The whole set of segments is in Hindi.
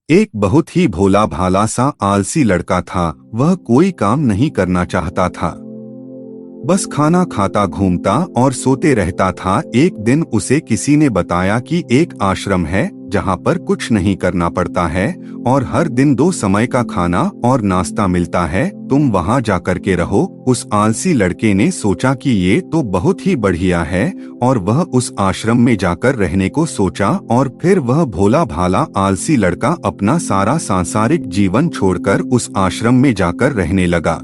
एक बहुत ही भोला भाला सा आलसी लड़का था। वह कोई काम नहीं करना चाहता था, बस खाना खाता घूमता और सोते रहता था। एक दिन उसे किसी ने बताया कि एक आश्रम है जहाँ पर कुछ नहीं करना पड़ता है और हर दिन 2 समय का खाना और नाश्ता मिलता है, तुम वहाँ जाकर के रहो। उस आलसी लड़के ने सोचा कि ये तो बहुत ही बढ़िया है और वह उस आश्रम में जाकर रहने को सोचा। और फिर वह भोला भाला आलसी लड़का अपना सारा सांसारिक जीवन छोड़कर उस आश्रम में जाकर रहने लगा।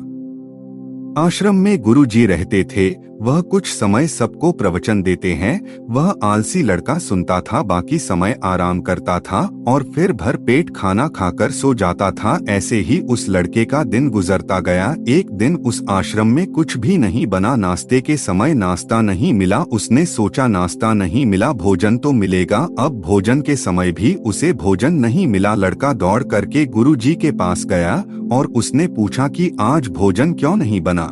आश्रम में गुरुजी रहते थे। वह कुछ समय सबको प्रवचन देते हैं। वह आलसी लड़का सुनता था, बाकी समय आराम करता था और फिर भर पेट खाना खाकर सो जाता था। ऐसे ही उस लड़के का दिन गुजरता गया। एक दिन उस आश्रम में कुछ भी नहीं बना। नाश्ते के समय नाश्ता नहीं मिला। उसने सोचा नाश्ता नहीं मिला, भोजन तो मिलेगा। अब भोजन के समय भी उसे भोजन नहीं मिला। लड़का दौड़ करके गुरुजी के पास गया और उसने पूछा कि आज भोजन क्यों नहीं बना।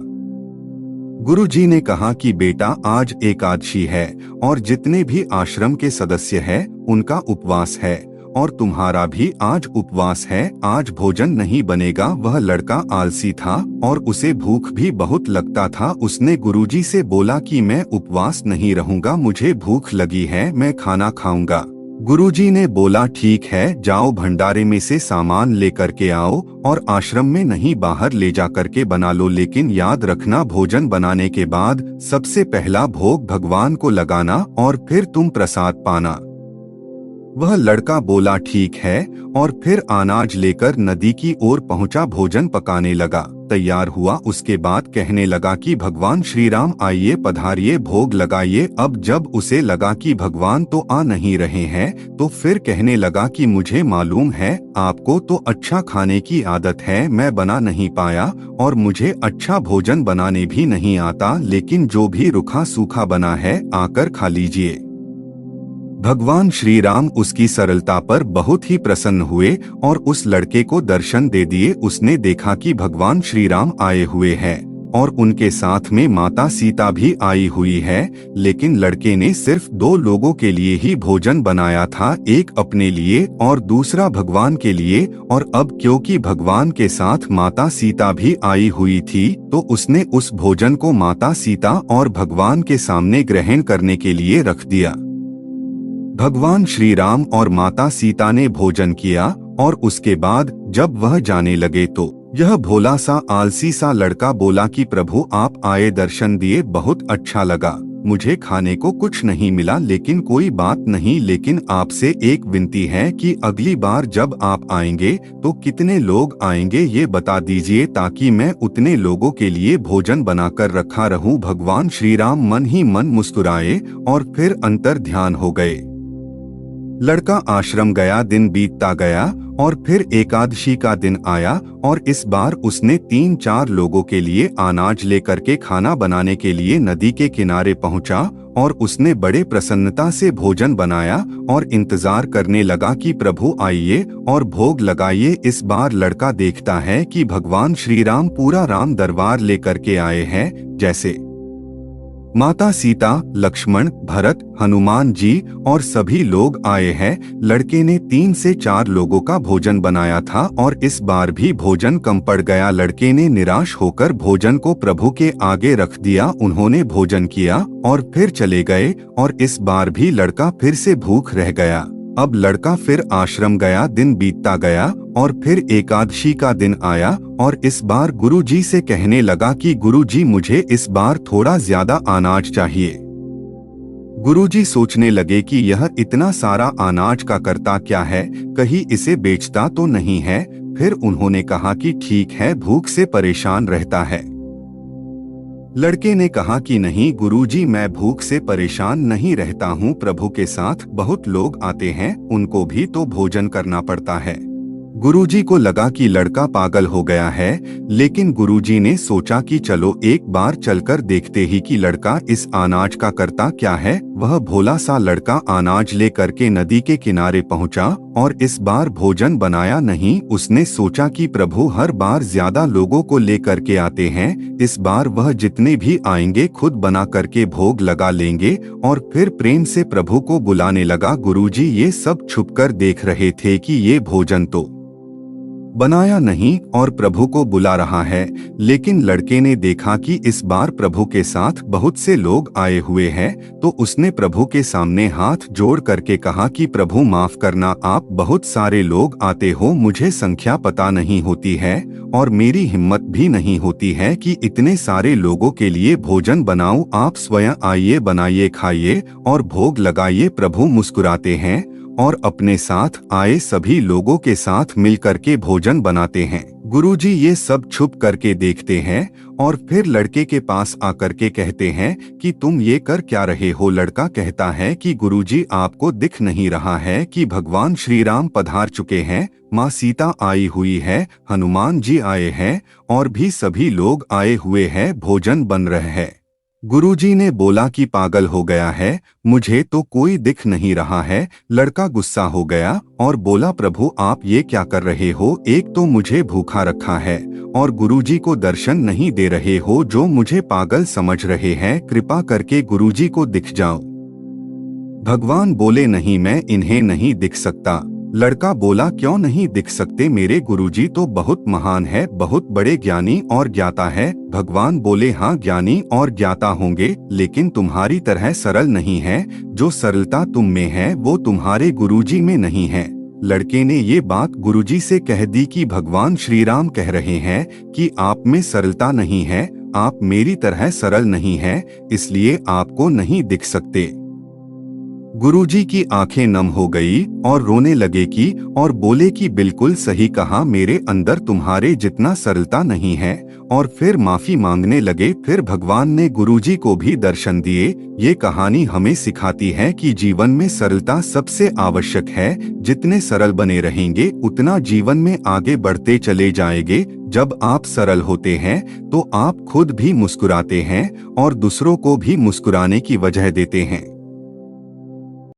गुरुजी ने कहा कि बेटा, आज एकादशी है और जितने भी आश्रम के सदस्य हैं उनका उपवास है और तुम्हारा भी आज उपवास है, आज भोजन नहीं बनेगा। वह लड़का आलसी था और उसे भूख भी बहुत लगता था। उसने गुरुजी से बोला कि मैं उपवास नहीं रहूंगा, मुझे भूख लगी है, मैं खाना खाऊंगा। गुरुजी ने बोला ठीक है, जाओ भंडारे में से सामान लेकर के आओ और आश्रम में नहीं बाहर ले जाकर के बना लो, लेकिन याद रखना भोजन बनाने के बाद सबसे पहला भोग भगवान को लगाना और फिर तुम प्रसाद पाना। वह लड़का बोला ठीक है और फिर अनाज लेकर नदी की ओर पहुंचा। भोजन पकाने लगा, तैयार हुआ। उसके बाद कहने लगा कि भगवान श्री राम आइए, पधारिए, भोग लगाइए। अब जब उसे लगा कि भगवान तो आ नहीं रहे हैं तो फिर कहने लगा कि मुझे मालूम है आपको तो अच्छा खाने की आदत है, मैं बना नहीं पाया और मुझे अच्छा भोजन बनाने भी नहीं आता, लेकिन जो भी रूखा सूखा बना है आकर खा लीजिए। भगवान श्री राम उसकी सरलता पर बहुत ही प्रसन्न हुए और उस लड़के को दर्शन दे दिए। उसने देखा कि भगवान श्री राम आए हुए हैं और उनके साथ में माता सीता भी आई हुई है, लेकिन लड़के ने सिर्फ 2 लोगों के लिए ही भोजन बनाया था, एक अपने लिए और दूसरा भगवान के लिए। और अब क्योंकि भगवान के साथ माता सीता भी आई हुई थी तो उसने उस भोजन को माता सीता और भगवान के सामने ग्रहण करने के लिए रख दिया। भगवान श्री राम और माता सीता ने भोजन किया और उसके बाद जब वह जाने लगे तो यह भोला सा आलसी सा लड़का बोला कि प्रभु आप आए, दर्शन दिए, बहुत अच्छा लगा। मुझे खाने को कुछ नहीं मिला, लेकिन कोई बात नहीं, लेकिन आपसे एक विनती है कि अगली बार जब आप आएंगे तो कितने लोग आएंगे ये बता दीजिए ताकि मैं उतने लोगों के लिए भोजन बनाकर रखा रहूं। भगवान श्री राम मन ही मन मुस्कुराए और फिर अंतर ध्यान हो गए। लड़का आश्रम गया, दिन बीतता गया और फिर एकादशी का दिन आया और इस बार उसने 3-4 लोगों के लिए अनाज लेकर के खाना बनाने के लिए नदी के किनारे पहुंचा और उसने बड़े प्रसन्नता से भोजन बनाया और इंतजार करने लगा कि प्रभु आइए और भोग लगाइए। इस बार लड़का देखता है कि भगवान श्री राम पूरा राम दरबार लेकर के आए हैं, जैसे माता सीता, लक्ष्मण, भरत, हनुमान जी और सभी लोग आए हैं। लड़के ने 3 से 4 लोगों का भोजन बनाया था और इस बार भी भोजन कम पड़ गया। लड़के ने निराश होकर भोजन को प्रभु के आगे रख दिया। उन्होंने भोजन किया और फिर चले गए और इस बार भी लड़का फिर से भूख रह गया। अब लड़का फिर आश्रम गया, दिन बीतता गया और फिर एकादशी का दिन आया और इस बार गुरुजी से कहने लगा कि गुरुजी मुझे इस बार थोड़ा ज्यादा अनाज चाहिए। गुरुजी सोचने लगे कि यह इतना सारा अनाज का करता क्या है, कहीं इसे बेचता तो नहीं है। फिर उन्होंने कहा कि ठीक है, भूख से परेशान रहता है। लड़के ने कहा कि नहीं गुरुजी, मैं भूख से परेशान नहीं रहता हूँ, प्रभु के साथ बहुत लोग आते हैं, उनको भी तो भोजन करना पड़ता है। गुरुजी को लगा कि लड़का पागल हो गया है, लेकिन गुरुजी ने सोचा कि चलो एक बार चलकर देखते ही कि लड़का इस अनाज का करता क्या है। वह भोला सा लड़का अनाज ले करके नदी के किनारे पहुंचा और इस बार भोजन बनाया नहीं। उसने सोचा कि प्रभु हर बार ज्यादा लोगों को ले करके आते हैं, इस बार वह जितने भी आएंगे खुद बना करके भोग लगा लेंगे। और फिर प्रेम से प्रभु को बुलाने लगा। गुरुजी ये सब छुपकर देख रहे थे कि ये भोजन तो बनाया नहीं और प्रभु को बुला रहा है, लेकिन लड़के ने देखा कि इस बार प्रभु के साथ बहुत से लोग आए हुए हैं, तो उसने प्रभु के सामने हाथ जोड़ करके कहा कि प्रभु माफ करना, आप बहुत सारे लोग आते हो, मुझे संख्या पता नहीं होती है और मेरी हिम्मत भी नहीं होती है कि इतने सारे लोगों के लिए भोजन बनाऊं। आप स्वयं आइए, बनाइए, खाइए और भोग लगाइए। प्रभु मुस्कुराते हैं और अपने साथ आए सभी लोगों के साथ मिल करके भोजन बनाते हैं। गुरुजी ये सब छुप करके देखते हैं और फिर लड़के के पास आकर के कहते हैं कि तुम ये कर क्या रहे हो। लड़का कहता है कि गुरुजी आपको दिख नहीं रहा है कि भगवान श्री राम पधार चुके हैं, माँ सीता आई हुई है, हनुमान जी आए हैं और भी सभी लोग आए हुए हैं, भोजन बन रहे हैं। गुरुजी ने बोला कि पागल हो गया है, मुझे तो कोई दिख नहीं रहा है। लड़का गुस्सा हो गया और बोला प्रभु आप ये क्या कर रहे हो, एक तो मुझे भूखा रखा है और गुरुजी को दर्शन नहीं दे रहे हो, जो मुझे पागल समझ रहे हैं, कृपा करके गुरुजी को दिख जाओ। भगवान बोले नहीं, मैं इन्हें नहीं दिख सकता। लड़का बोला क्यों नहीं दिख सकते, मेरे गुरुजी तो बहुत महान है, बहुत बड़े ज्ञानी और ज्ञाता है। भगवान बोले हाँ ज्ञानी और ज्ञाता होंगे, लेकिन तुम्हारी तरह सरल नहीं है। जो सरलता तुम में है वो तुम्हारे गुरुजी में नहीं है। लड़के ने ये बात गुरुजी से कह दी कि भगवान श्री राम कह रहे हैं कि आप में सरलता नहीं है, आप मेरी तरह सरल नहीं है, इसलिए आपको नहीं दिख सकते। गुरुजी की आंखें नम हो गई और रोने लगे कि और बोले कि बिल्कुल सही कहा, मेरे अंदर तुम्हारे जितना सरलता नहीं है, और फिर माफी मांगने लगे। फिर भगवान ने गुरुजी को भी दर्शन दिए। ये कहानी हमें सिखाती है कि जीवन में सरलता सबसे आवश्यक है। जितने सरल बने रहेंगे उतना जीवन में आगे बढ़ते चले जाएंगे। जब आप सरल होते हैं तो आप खुद भी मुस्कुराते हैं और दूसरों को भी मुस्कुराने की वजह देते हैं।